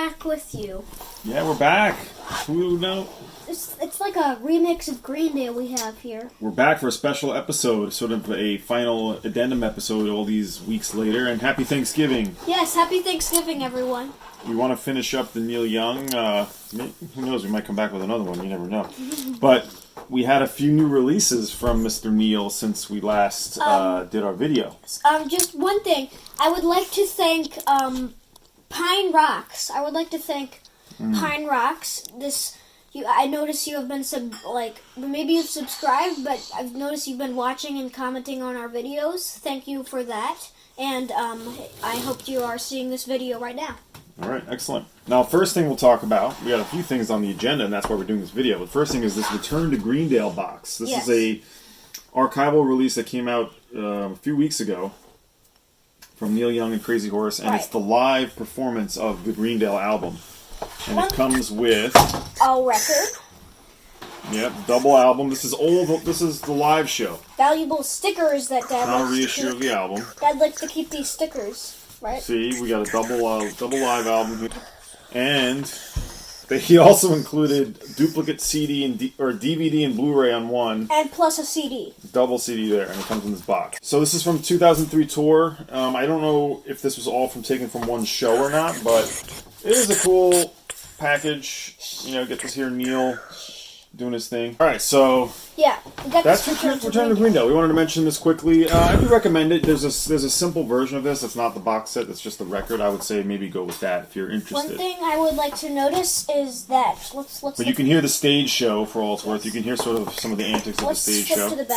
back with you. Yeah, we're back. Who knows? It's like a remix of Greendale we have here. We're back for a special episode, sort of a final addendum episode all these weeks later. And happy Thanksgiving. Yes, happy Thanksgiving, everyone. We want to finish up the Neil Young. Who knows? We might come back with another one. You never know. But we had a few new releases from Mr. Neil since we last did our video. Just one thing. I would like to thank Pine Rocks. I would like to thank Pine Rocks. I noticed you have been maybe you've subscribed, but I've noticed you've been watching and commenting on our videos. Thank you for that, and I hope you are seeing this video right now. All right, excellent. Now, first thing we'll talk about, we got a few things on the agenda, and that's why we're doing this video. The first thing is this Return to Greendale box. This is a archival release that came out a few weeks ago from Neil Young and Crazy Horse, and it's the live performance of the Greendale album. And it comes with a record. Yep, double album. This is old. This is the live show. Valuable stickers that Dad Not a likes reissue of the album. Dad likes to keep these stickers, right? See, we got a double live album here, and he also included duplicate CD or DVD and Blu-ray on one, and plus a CD. Double CD there, and it comes in this box. So this is from 2003 tour. I don't know if this was all taken from one show or not, but it is a cool package. You know, get to hear Neil doing his thing. All right, so yeah, that's Return to Greendale. We wanted to mention this quickly. I do recommend it. There's a simple version of this. It's not the box set. It's just the record. I would say maybe go with that if you're interested. One thing I would like to notice is that But you can hear the stage show for all it's worth. You can hear sort of some of the antics of the stage show. Let's flip to the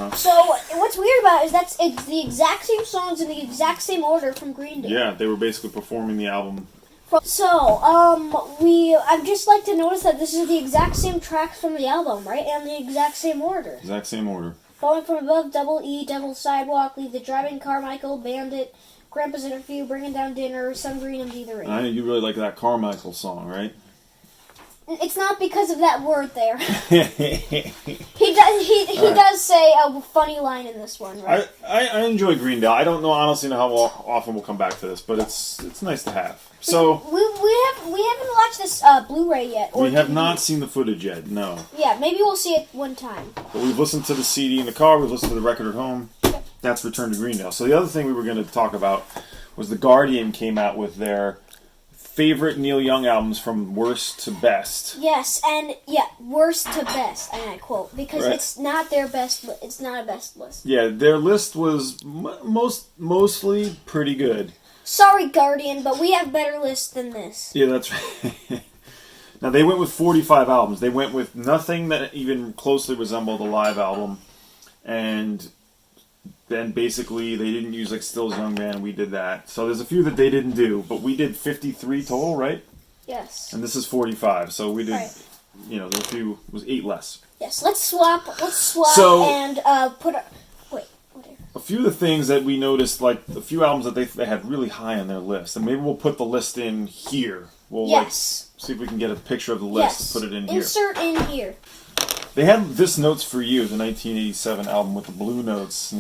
back. So what's weird about it is it's the exact same songs in the exact same order from Greendale. Yeah, they were basically performing the album. So, I'd just like to notice that this is the exact same tracks from the album, right? And the exact same order. Exact same order. Falling from Above, Double E, Devil's Sidewalk, Leave the Driving Carmichael, Bandit, Grandpa's Interview, Bringing Down Dinner, Sun Green, and Be the Rain. I know you really like that Carmichael song, right? It's not because of that word there. He does say a funny line in this one, right? I enjoy Greendale. I don't know honestly how often we'll come back to this, but it's nice to have. So we haven't watched this Blu-ray yet. We have not seen the footage yet. No. Yeah, maybe we'll see it one time. But we've listened to the CD in the car. We've listened to the record at home. Yep. That's Return to Greendale. So the other thing we were going to talk about was The Guardian came out with their favorite Neil Young albums from worst to best. Yes, and worst to best, and I quote, because it's not their best. It's not a best list. Yeah, their list was mostly pretty good. Sorry, Guardian, but we have better lists than this. Yeah, that's right. Now, they went with 45 albums. They went with nothing that even closely resembled a live album. And then basically they didn't use like Still's Young Man. We did that. So there's a few that they didn't do. But we did 53 total, right? Yes. And this is 45. So we did, there was a few, it was 8 less. Yes, let's swap and put a... A few of the things that we noticed, like a few albums that they had really high on their list, and maybe we'll put the list in here. We'll see if we can get a picture of the list and put it in here. Insert in here. They had This Note's For You, the 1987 album with the blue notes,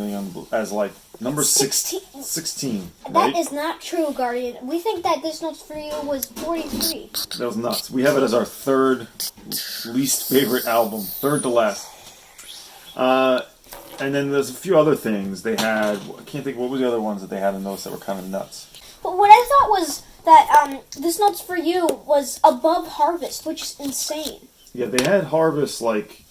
as like number 16. That right? is not true, Guardian. We think that This Note's For You was 43. That was nuts. We have it as our third least favorite album, third to last. And then there's a few other things they had. I can't think, what were the other ones that they had in those that were kind of nuts? But what I thought was that This Note's For You was above Harvest, which is insane. Yeah, they had Harvest like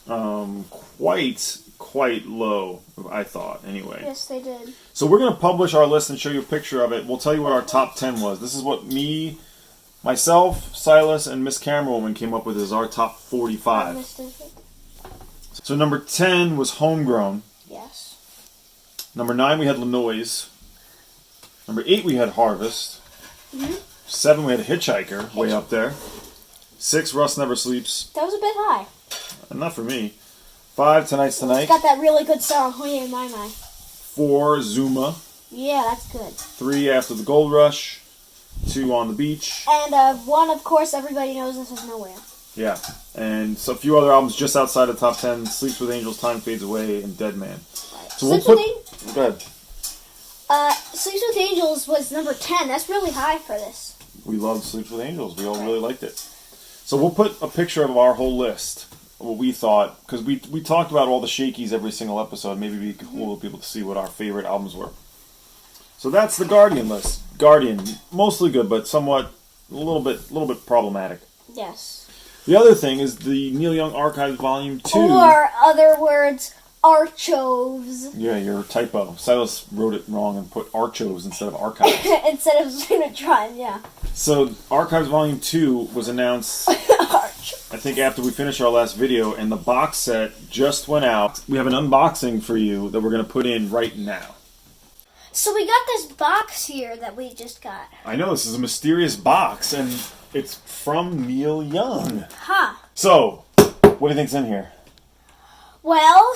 quite low, I thought, anyway. Yes, they did. So we're going to publish our list and show you a picture of it. We'll tell you what our top 10 was. This is what myself, Silas, and Miss Camerawoman came up with as our top 45. So number 10 was Homegrown. Yes. Number 9 we had Lanois. Number 8 we had Harvest. 7 we had Hitchhiker, way up there. 6 Rust Never Sleeps. That was a bit high. Not for me. 5 Tonight's Tonight. It's got that really good song. Oh yeah, my. 4 Zuma. Yeah, that's good. 3 After the Gold Rush. 2 On the Beach. And 1, of course, everybody knows This Is Nowhere. Yeah, and so a few other albums just outside the top 10, Sleeps with Angels, Time Fades Away, and Dead Man. Right. So we'll put... Go ahead. Sleeps with Angels was number 10. That's really high for this. we loved Sleeps with Angels. We all really liked it. So we'll put a picture of our whole list, of what we thought, because we talked about all the shakies every single episode. Maybe it'd be cool for people to see what our favorite albums were. So that's the Guardian list. Guardian, mostly good, but somewhat a little bit problematic. Yes. The other thing is the Neil Young Archives Volume 2. Or other words, Archives. Yeah, your typo. Silas wrote it wrong and put Archives instead of Archives. Instead of Synotron, yeah. So, Archives Volume 2 was announced, I think, after we finished our last video, and the box set just went out. We have an unboxing for you that we're going to put in right now. So we got this box here that we just got. I know, this is a mysterious box, and it's from Neil Young. Huh. So, what do you think's in here? Well,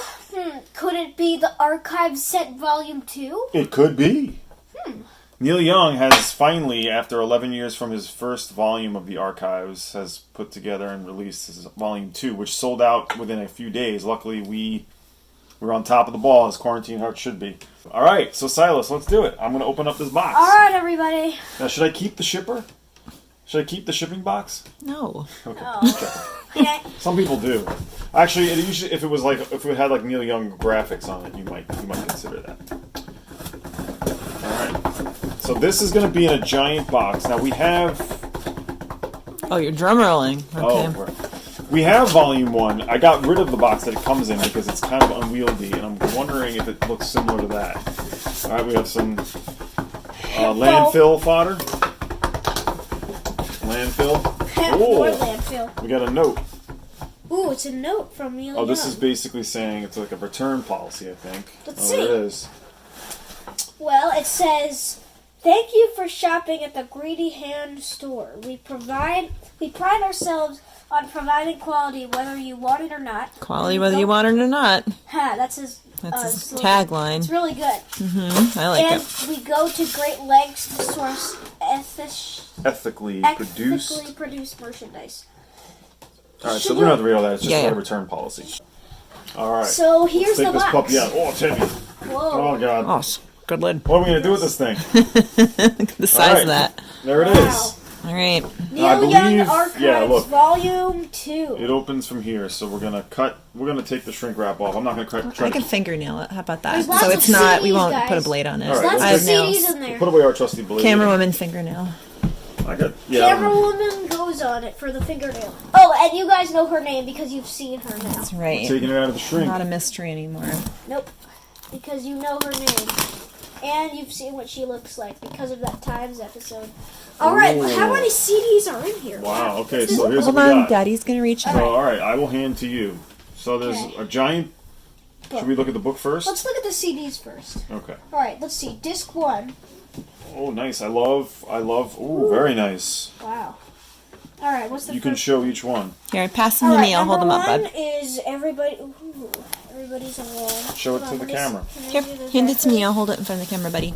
could it be the Archives set Volume 2? It could be. Neil Young has finally, after 11 years from his first volume of the Archives, has put together and released his Volume 2, which sold out within a few days. Luckily, we were on top of the ball, as Quarantine Heart should be. All right, so Silas, let's do it. I'm going to open up this box. All right, everybody. Now, should I keep the shipper? Should I keep the shipping box? No. Okay. Oh. Okay. Some people do. Actually, if it had like Neil Young graphics on it, you might consider that. All right. So this is going to be in a giant box. Now we have. Oh, you're drum rolling. Okay. We have Volume 1. I got rid of the box that it comes in because it's kind of unwieldy, and I'm wondering if it looks similar to that. All right, we have some landfill fodder. Landfill. More landfill. We got a note. Ooh, it's a note from Neil Young. Oh, this is basically saying it's like a return policy, I think. Let's see. There it is. Well, it says, "Thank you for shopping at the Greedy Hand store. We pride ourselves on providing quality whether you want it or not." Quality whether you want it or not. Ha, that's his tagline. It's really good. I like and it. we go to great lengths to source ethically produced merchandise. Alright, so we don't have to read all that. It's just a return policy. Alright. So here's the box. Let's take this puppy out. Oh, it's heavy. Whoa. Oh, God. Oh, good lid. What are we going to do with this thing? The size of that. There it is. All right. Neil Young Archives Volume 2. It opens from here, so we're going to take the shrink wrap off. I'm not going to try I can fingernail it. How about that? There's lots So of it's not, CDs, we won't guys. put a blade on it. All right, Lots I of have nails. CDs in there. Put away our trusty blade. Camera woman fingernail. Camera woman goes on it for the fingernail. Oh, and you guys know her name because you've seen her now. That's right. Taking it out of the shrink. Not a mystery anymore. Nope. Because you know her name. And you've seen what she looks like because of that Times episode. Alright, how many CDs are in here? Wow, okay, so here's Hold what we on, got. Daddy's going to reach out. All right, I will hand to you. So there's a giant... book. Should we look at the book first? Let's look at the CDs first. Okay. Alright, let's see. Disc 1. Oh, nice. I love... Ooh, very nice. Wow. Alright, what's the You first can show each one. Here, pass them to me. I'll hold them up, bud. Number 1 is everybody's alone. Show it to the camera. Here, hand it to me. I'll hold it in front of the camera, buddy.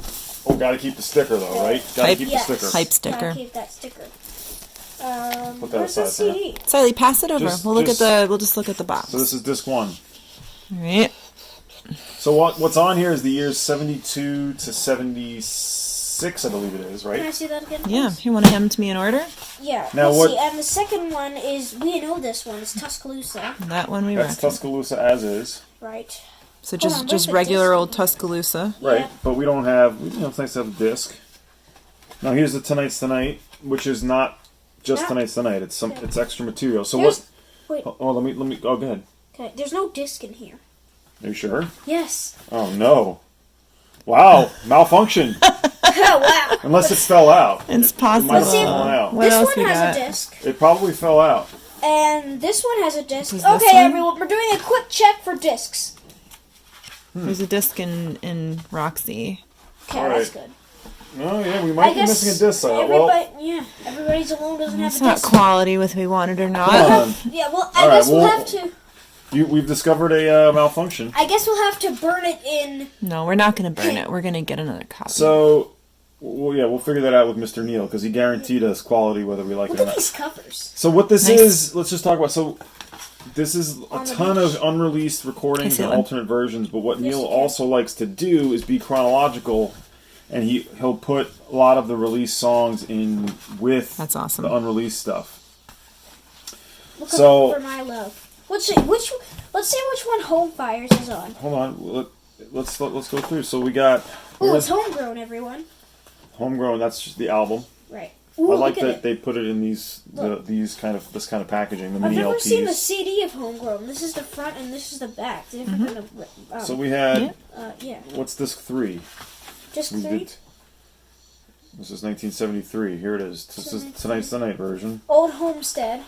Oh, gotta keep the sticker though, right? Gotta keep the sticker. Hype sticker. Gotta keep that sticker. Put that Where's the aside CD? Siley, pass it over. We'll just look at the box. So this is disc 1. All right. So what's on here is the years 72 to 76, I believe it is, right? Can I see that again? Yeah. Please? You want to hand them to me in order? Yeah. Now let's what- see. And the second one is, we know this one, it's Tuscaloosa. That one we That's reckon. Tuscaloosa as is. Right. So Hold on, where's just the regular disc? old Tuscaloosa. Right, Yeah. but we don't have, it's nice to have a disc. Now here's the Tonight's Tonight, which is not just No. Tonight's Tonight, it's extra material. So There's- Wait. oh, let me, go ahead. Okay, there's no disc in here. Are you sure? Yes. Oh no. Wow, malfunction. Oh, wow. Unless it fell out. It's It might have possible. fallen out. What This else one we has got? a disc. It probably fell out. And this one has a disc. Was this Okay, one? everyone, we're doing a quick check for discs. There's a disc in Roxy. Okay, All that's right. good. Oh yeah, we might be missing a disc. Everybody's alone doesn't have It's a not disc. quality whether we want it or not. Come on. Yeah, well, All I guess right, we'll well- have to. We've discovered a malfunction. I guess we'll have to burn it in. No, we're not going to burn it. We're going to get another copy. So, we'll figure that out with Mr. Neil because he guaranteed us quality whether we like it Look or at not. these covers. So what this Nice. is, let's just talk about. So this is a On the ton beach. of unreleased recordings I see and one. alternate versions. But what Yes, Neil you can. also likes to do is be chronological and he'll put a lot of the released songs in with That's awesome. the unreleased stuff. Look So- up For My Love. Let's see which one Home Fires is on. Hold on, let's go through. So we got Ooh, it's Homegrown, everyone. Homegrown. That's just the album. Right. Ooh, I like look at that it. they put it in this kind of packaging, the I've mini never LPs. seen the CD of Homegrown. This is the front and this is the back. They're different than the, So we had yeah. what's disc 3? Disc We 3? did. This is 1973. Here it is. This is Tonight's the Night version. Old Homestead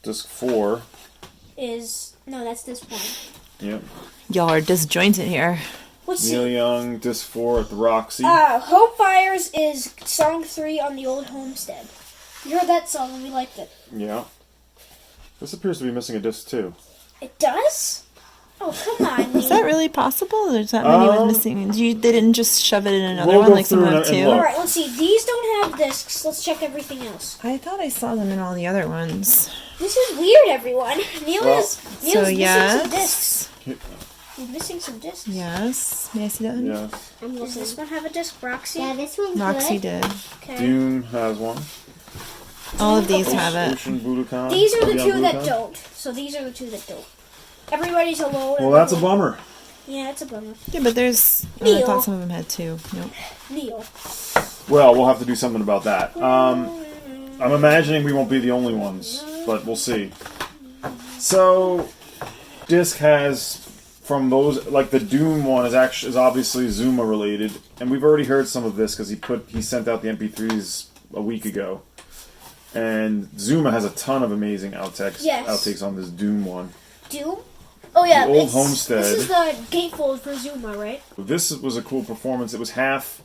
Disc 4. is... No, that's this one. Yep. Y'all are disjointed here. Let's Neil see. Young, disc 4 at the Roxy. Home Fires is song 3 on the Old Homestead. We heard that song and we liked it. Yeah. This appears to be missing a disc 2. It does? Oh, come on, Is that really possible? Or is that many was missing? They didn't just shove it in another We'll one go like some through have and too? look. Alright, let's see. These don't have discs. Let's check everything else. I thought I saw them in all the other ones. This is weird, everyone. Neil's So missing yes. some discs. He's missing some discs. Yes. May I see that one? Yeah. Does this one have a disc, Roxy? Yeah, this one's Roxy good. did. Okay. Doom has one. All of these have it. Ocean Budokan. These are the Beyond two that Budokan. don't. So these are the two that don't. Everybody's alone. Well, that's a bummer. Yeah, it's a bummer. Yeah, but there's... I Neil. thought some of them had two. Nope. Neil. Well, we'll have to do something about that. I'm imagining we won't be the only ones, but we'll see. So, Disc has from those, like the Doom one is obviously Zuma related, and we've already heard some of this because he sent out the MP3s a week ago, and Zuma has a ton of amazing outtakes on this Doom one. Doom? Oh yeah, The Old Homestead. This is the gatefold for Zuma, right? This was a cool performance. It was half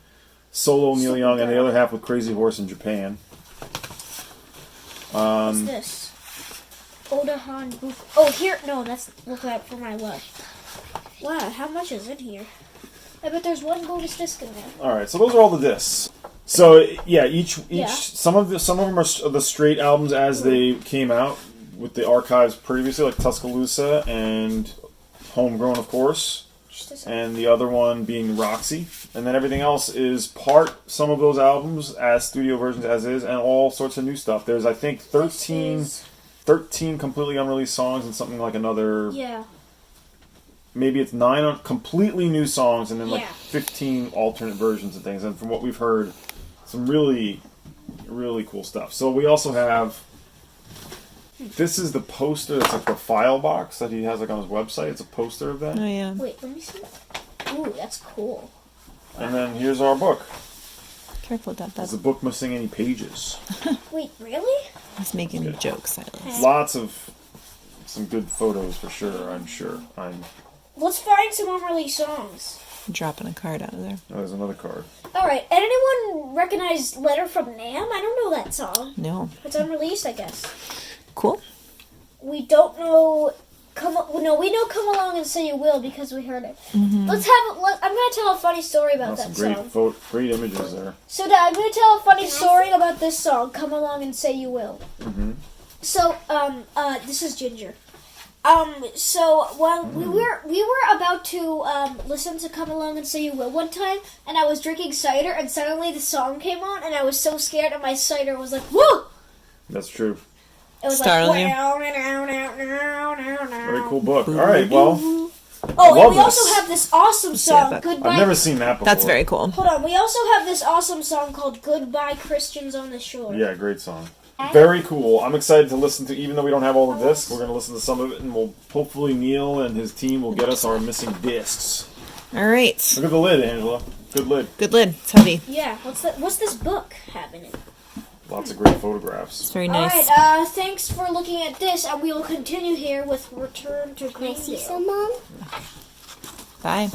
solo Neil Young and the other half with Crazy Horse in Japan. What's this? Odahan Buf. Oh, here. No, that's Look Out For My Love. Wow, how much is in here? I bet there's one bonus disc in there. All right, so those are all the discs. So yeah, each Yeah. some of them are the straight albums as they came out with the archives previously, like Tuscaloosa and Homegrown, of course, Just a second. and the other one being Roxy, and then everything else is some of those albums as studio versions as is, and all sorts of new stuff. There's I think 13 completely unreleased songs and something like another. Yeah. Maybe it's 9 completely new songs and then like Yeah. 15 alternate versions and things. And from what we've heard, some really, really cool stuff. So we also have. This is the poster. It's like the file box that he has like on his website. It's a poster of that. Oh, yeah. Wait, let me see. Ooh, that's cool. And then here's our book. Careful with that. Is the book missing any pages? Wait, really? That's making jokes, Silas. Lots of some good photos for sure. I'm sure. Let's find some unreleased songs. Dropping a card out of there. Oh, there's another card. Alright, and anyone recognize Letter from Nam? I don't know that song. No. It's unreleased, I guess. Cool. We don't know. We know "Come Along and Say You Will" because we heard it. I'm gonna tell a funny story about Some that song. great images there. So, Dad, I'm gonna tell a funny story about this song. "Come Along and Say You Will." Mm-hmm. So, this is Ginger. So while we were about to listen to "Come Along and Say You Will" one time, and I was drinking cider, and suddenly the song came on, and I was so scared, and my cider was like, "Whoa!" That's true. It was Startling you. Very cool book. All right, well, Oh, love and we this. also have this awesome song, but- "Goodbye." I've never seen that before. That's very cool. Hold on, we also have this awesome song called "Goodbye Christians on the Shore." Yeah, great song. Very cool. I'm excited to listen to, even though we don't have all the discs, we're going to listen to some of it, and hopefully Neil and his team will get us our missing discs. All right. Look at the lid, Angela. Good lid. Good lid. It's heavy. Yeah, what's this book have in it? Lots of great photographs. It's very nice. Alright, thanks for looking at this, and we will continue here with Return to Can I see Greendale. some, Mom? Bye.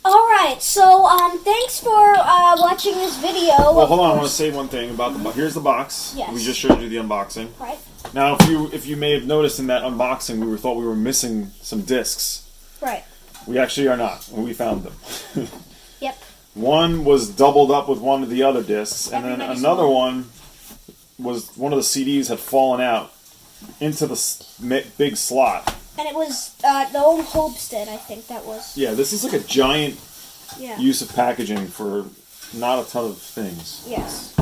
Alright, so, thanks for watching this video. Well, hold on. I want to say one thing about the box. Here's the box. Yes. We just showed you the unboxing. Right, Now, if you may have noticed in that unboxing, we thought we were missing some discs. right. We actually are not. We found them. Yep. One was doubled up with one of the other discs, and then Everybody's another one. one was one of the CDs had fallen out into the big slot. And it was, the Old Homestead, I think that was. Yeah, this is like a giant Yeah. use of packaging for not a ton of things. Yes.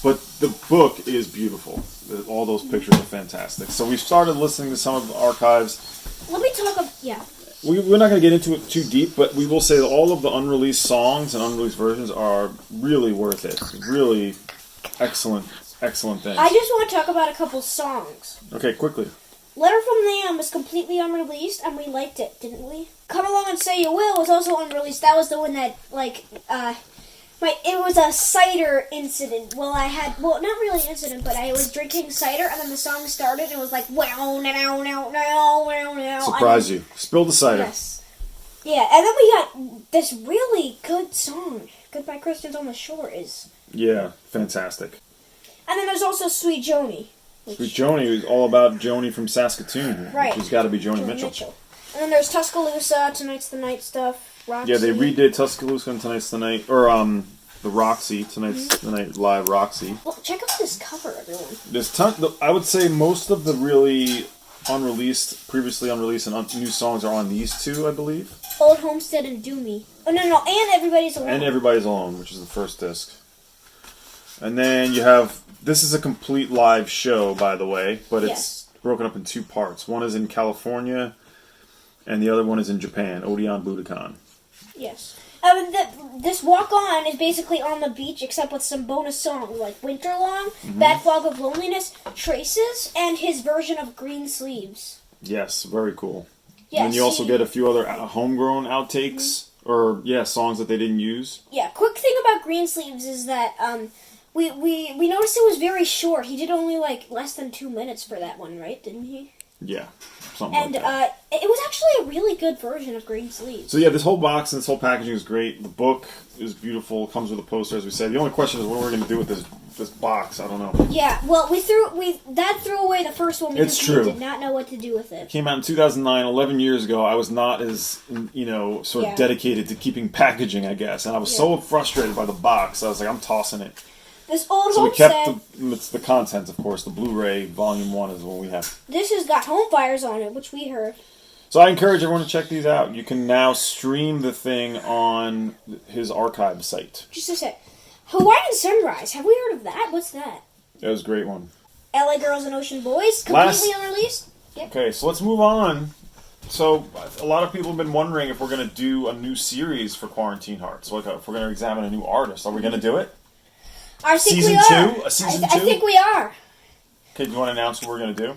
But the book is beautiful. All those pictures are fantastic. So we started listening to some of the archives. Let me talk about... Yeah. We're not going to get into it too deep, but we will say that all of the unreleased songs and unreleased versions are really worth it. Really excellent things. I just want to talk about a couple songs. Okay, quickly. Letter from Nam is completely unreleased, and we liked it, didn't we? Come Along and Say You Will was also unreleased. That was the one that, it was a cider incident. Well, not really an incident, but I was drinking cider, and then the song started, and it was like, wow, now, now, now, now, now. Surprise you. Spill the cider. Yes. Yeah, and then we got this really good song, Goodbye Christians on the Shore is. Yeah, fantastic. And then there's also Sweet Joni. Sweet Joni is all about Joni from Saskatoon. Right. She's got to be Joni Mitchell. And then there's Tuscaloosa, Tonight's the Night stuff, Roxy. Yeah, they redid Tuscaloosa and Tonight's the Night, or the Roxy, Tonight's the Night Live Roxy. Well, check out this cover, everyone. There's I would say most of the really previously unreleased and new songs are on these two, I believe. Old Homestead and Do Me. Oh, no, and Everybody's Alone. And Everybody's Alone, which is the first disc. And then you have, this is a complete live show, by the way, but it's broken up in two parts. One is in California, and the other one is in Japan, Odeon Budokan. Yes. This Walk On is basically on the beach, except with some bonus songs, like Winter Long, Bad Fog of Loneliness, Traces, and his version of Green Sleeves. Yes, very cool. Yes, and you also get a few other homegrown outtakes, or, songs that they didn't use. Yeah, quick thing about Green Sleeves is that, we noticed it was very short. He did only, less than 2 minutes for that one, right? Didn't he? Yeah, something like that. And, it was actually a really good version of Green Sleeves. So, this whole box and this whole packaging is great. The book is beautiful. It comes with a poster, as we said. The only question is what we're going to do with this box. I don't know. Yeah, well, Dad threw away the first one because we did not know what to do with it. It came out in 2009, 11 years ago. I was not as, sort of dedicated to keeping packaging, I guess. And I was so frustrated by the box. I was like, I'm tossing it. This old so we Homestead... it's the contents, of course. The Blu-ray Volume 1 is what we have. This has got home fires on it, which we heard. So I encourage everyone to check these out. You can now stream the thing on his archive site. Just a sec. Hawaiian Sunrise. Have we heard of that? What's that? That was a great one. LA Girls and Ocean Boys. Completely unreleased. Yep. Okay, so let's move on. So a lot of people have been wondering if we're going to do a new series for Quarantine Hearts. So if we're going to examine a new artist. Are we going to do it? I think season we are. 2? A season 2? I think we are. Okay, do you want to announce what we're going to do?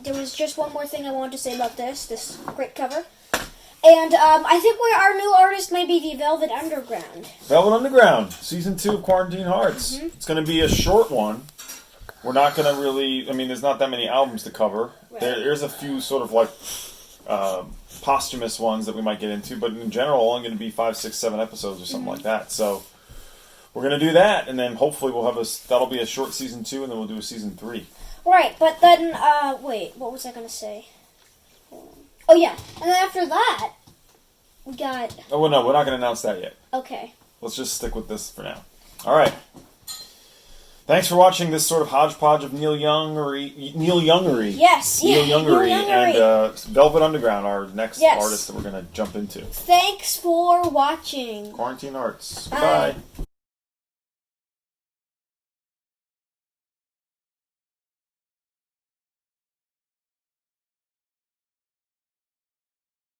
There was just one more thing I wanted to say about this great cover. And, I think our new artist may be the Velvet Underground. Velvet Underground, Season 2 of Quarantine Hearts. Mm-hmm. It's going to be a short one. We're not going to really... there's not that many albums to cover. Right. There's a few sort of, posthumous ones that we might get into, but in general, only going to be 5, 6, 7 episodes or something like that. So, we're going to do that, and then hopefully we'll have that'll be a short Season 2, and then we'll do a Season 3. Right, but then, wait, what was I going to say? Oh, yeah. And then after that, we got... Oh, well, no, we're not going to announce that yet. Okay. Let's just stick with this for now. All right. Thanks for watching this sort of hodgepodge of Neil Youngery. Yes. Neil Youngery and Velvet Underground, our next artist that we're going to jump into. Thanks for watching. Quarantine Arts. Goodbye.